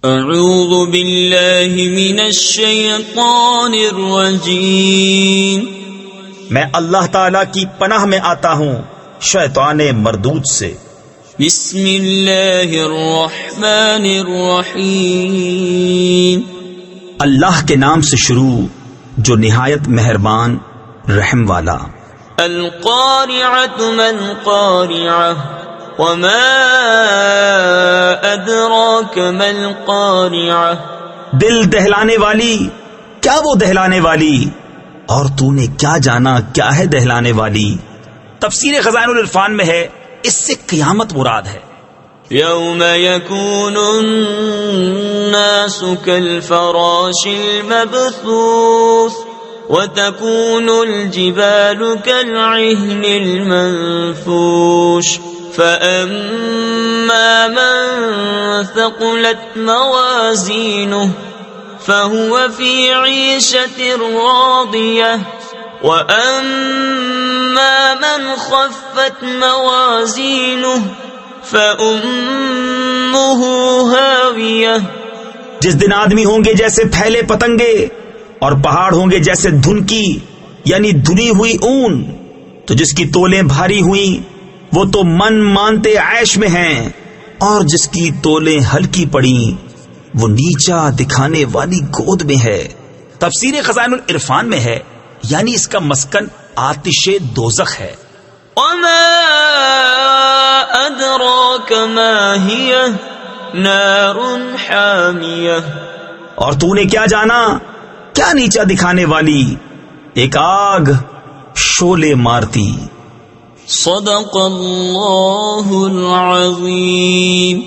اعوذ باللہ من الشیطان الرجیم، میں اللہ تعالی کی پناہ میں آتا ہوں شیطان مردود سے۔ بسم اللہ الرحمن الرحیم، اللہ کے نام سے شروع جو نہایت مہربان رحم والا۔ القارعۃ ما القارعۃ وما ادراک ما القارعۃ، دل دہلانے والی، کیا وہ دہلانے والی، اور تو نے کیا جانا کیا ہے دہلانے والی۔ تفسیر خزائن العرفان میں ہے اس سے قیامت مراد ہے۔ یوم یکون الناس کالفراش المبثوث وتكون الجبال كالعهن المنفوش فأما من ثقلت موازينه فهو في عيشة راضية وأما من خفت موازينه فأمه هاوية۔ جس دن آدمی ہوں گے جیسے پھیلے پتنگے اور پہاڑ ہوں گے جیسے دھنکی یعنی دھلی ہوئی اون، تو جس کی تولیں بھاری ہوئیں وہ تو من مانتے عیش میں ہیں، اور جس کی تولیں ہلکی پڑیں وہ نیچا دکھانے والی گود میں ہے۔ تفسیر خزائن العرفان میں ہے یعنی اس کا مسکن آتش دوزخ ہے۔ وما ادراک ما هي نار حامیہ، اور تو نے کیا جانا کیا نیچا دکھانے والی ایک آگ شعلے مارتی۔ صدق اللہ العظیم۔